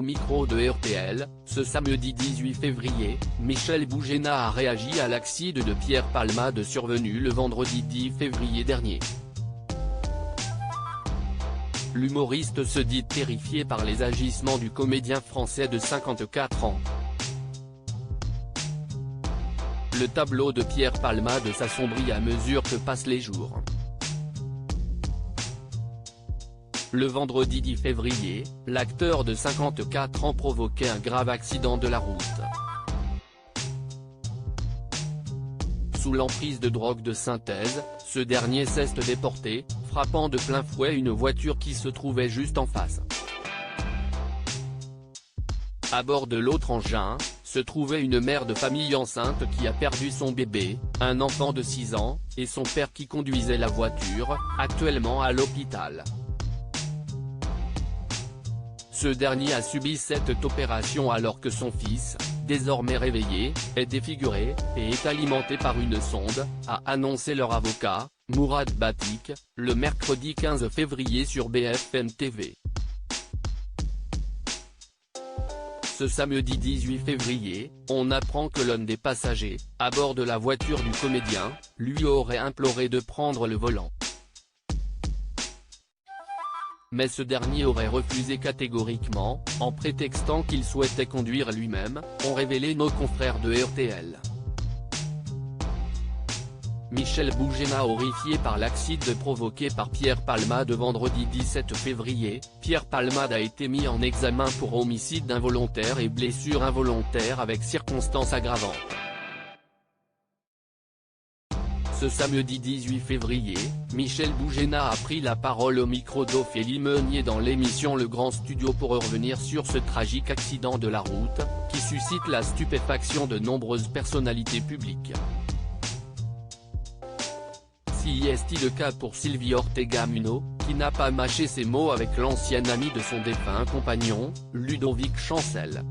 au micro de RTL. Ce samedi 18 février, Michel Boujena a réagi à l'accident de Pierre Palmade survenu le vendredi 10 février dernier. L'humoriste se dit terrifié par les agissements du comédien français de 54 ans. Le tableau de Pierre Palmade s'assombrit à mesure que passent les jours. Le vendredi 10 février, l'acteur de 54 ans provoquait un grave accident de la route. Sous l'emprise de drogue de synthèse, ce dernier s'est déporté, frappant de plein fouet une voiture qui se trouvait juste en face. À bord de l'autre engin, se trouvait une mère de famille enceinte qui a perdu son bébé, un enfant de 6 ans, et son père qui conduisait la voiture, actuellement à l'hôpital. Ce dernier a subi cette opération alors que son fils, désormais réveillé, est défiguré, et est alimenté par une sonde, a annoncé leur avocat, Mourad Batik, le mercredi 15 février sur BFM TV. Ce samedi 18 février, on apprend que l'un des passagers, à bord de la voiture du comédien, lui aurait imploré de prendre le volant. Mais ce dernier aurait refusé catégoriquement, en prétextant qu'il souhaitait conduire lui-même, ont révélé nos confrères de RTL. Michel Boujena horrifié par l'accident provoqué par Pierre Palmade vendredi 17 février, Pierre Palmade a été mis en examen pour homicide involontaire et blessure involontaire avec circonstances aggravantes. Ce samedi 18 février, Michel Boujena a pris la parole au micro d'Ophélie Meunier dans l'émission Le Grand Studio pour revenir sur ce tragique accident de la route, qui suscite la stupéfaction de nombreuses personnalités publiques. Si est le cas pour Sylvie Ortega Muno, qui n'a pas mâché ses mots avec l'ancien ami de son défunt compagnon, Ludovic Chancel.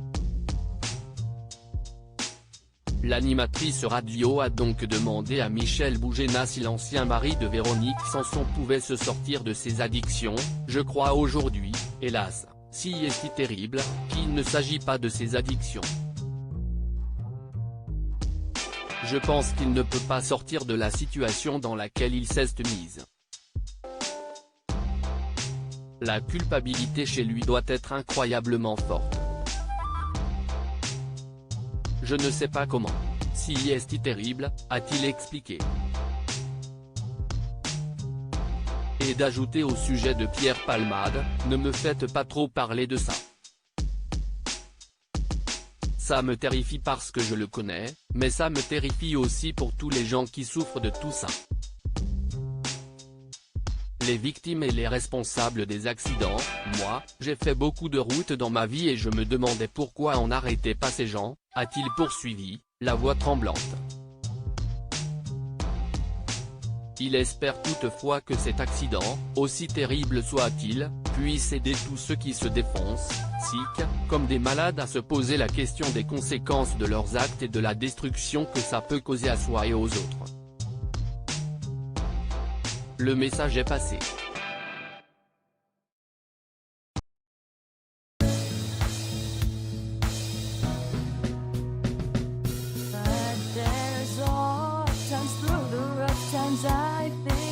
L'animatrice radio a donc demandé à Michel Boujena si l'ancien mari de Véronique Sanson pouvait se sortir de ses addictions. Je crois aujourd'hui, hélas, si est terrible, qu'il ne s'agit pas de ses addictions. Je pense qu'il ne peut pas sortir de la situation dans laquelle il s'est mis. La culpabilité chez lui doit être incroyablement forte. Je ne sais pas comment. Si est terrible, a-t-il expliqué. Et d'ajouter au sujet de Pierre Palmade, ne me faites pas trop parler de ça. Ça me terrifie parce que je le connais, mais ça me terrifie aussi pour tous les gens qui souffrent de tout ça. Les victimes et les responsables des accidents. Moi, j'ai fait beaucoup de routes dans ma vie et je me demandais pourquoi on n'arrêtait pas ces gens, a-t-il poursuivi, la voix tremblante. Il espère toutefois que cet accident, aussi terrible soit-il, puisse aider tous ceux qui se défoncent, comme des malades à se poser la question des conséquences de leurs actes et de la destruction que ça peut causer à soi et aux autres. Le message est passé. But there's all times through the rough times I think